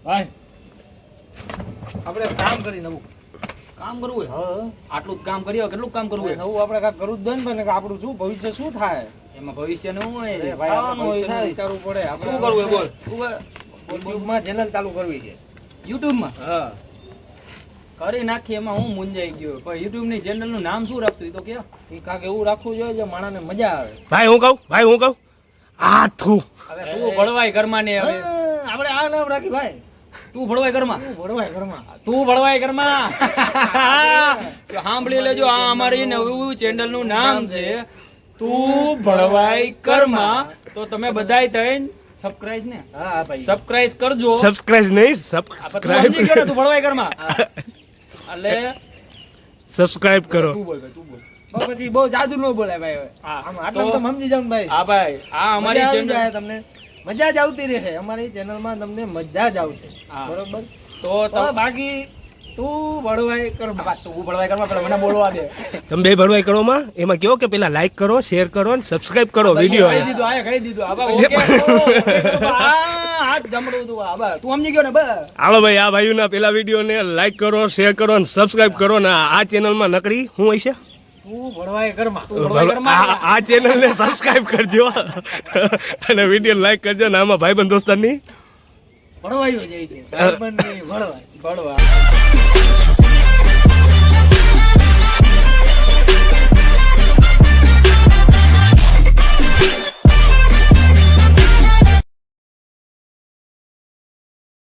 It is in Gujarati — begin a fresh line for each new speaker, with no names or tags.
ભાઈ આપણે કામ કરી નવું
કામ કરવું હોય
હા
આટલું જ કામ કરીએ કેટલું કામ કરવું હોય
નવું આપણે કાંઈક કરવું જ જોઈએ ને આપણું શું ભવિષ્ય શું થાય
એમાં ભવિષ્ય નું હોય
ભાઈ
ખાવાનું હોય
આપણે
થાય.
વિચારવું પડે
શું કરવું હોય બોલ
યુટ્યુબમાં ચેનલ ચાલુ કરવી છે
યુટ્યુબ માં
હા
કરી નાખી એમાં હું મૂંઝાઈ ગયો પણ યુટ્યુબ ની ચેનલ નું નામ શું રાખશું એ તો કે
એ કાંઈક એવું રાખવું જોઈએ જે માણસને મજા આવે
ભાઈ હું કહું આ થું
હવે તું ભળવાય ઘરમાં ને હવે
આપણે આ નામ રાખી ભાઈ
તું ભળવાય ઘરમાં
તું ભણવાય ઘરમાં
તું ભળવાય ઘરમાં તો સાંભળી લેજો આ અમારી નવું ચેનલ નું નામ છે તું ભળવાય ઘરમાં તો તમે બધાય થઈને સબસ્ક્રાઇબ ને
હા ભાઈ
સબસ્ક્રાઇબ કરજો
સબસ્ક્રાઇબ નહીં
તું
સબસ્ક્રાઇબ
સમજી ગયો ને તું ભળવાય ઘરમાં એટલે
સબસ્ક્રાઇબ કરો
તું બોલ ભાઈ તું બોલ
પછી બહુ જાદુ ન બોલાય ભાઈ હવે
હા,
આમ આટલા
તો-
તમે સમજી જાવ ને ભાઈ
હા ભાઈ આ અમારી
મજા આવી
ચેનલ
જાય તમને મજા જ આવતી રહે અમારી ચેનલમાં તમને મજા જ આવશે
હા.
બરોબર
તો
તો બાકી તું ભણવાય ઘરમાં
તું ભળવાય ઘરમાં પણ મને બોલવા દે
તમે બે ભરવાઈ કરોમાં એમાં કેવો કે પેલા લાઈક કરો શેર કરો અને સબસ્ક્રાઇબ કરો વિડીયો
કહી દીધું આ કહી દીધું હા ભાઈ ઓકે હાથ જમડું તું હા ભાઈ તું સમજી ગયો ને બસ
હાલો ભાઈ આ ભાઈઓના પેલા વિડીયોને લાઈક કરો શેર કરો અને સબસ્ક્રાઇબ કરો ને આ ચેનલમાં નકરી શું હોય છે
તું ભણવાય ઘરમાં
તું ભળવાય ઘરમાં
આ ચેનલને સબસ્ક્રાઇબ કરજો અને વિડીયો લાઈક કરજો ને આમાં ભાઈબંધ દોસ્તારની
ભણવાયું જાય છે ભાઈબંધ નહીં, ભણવાય
ભળવા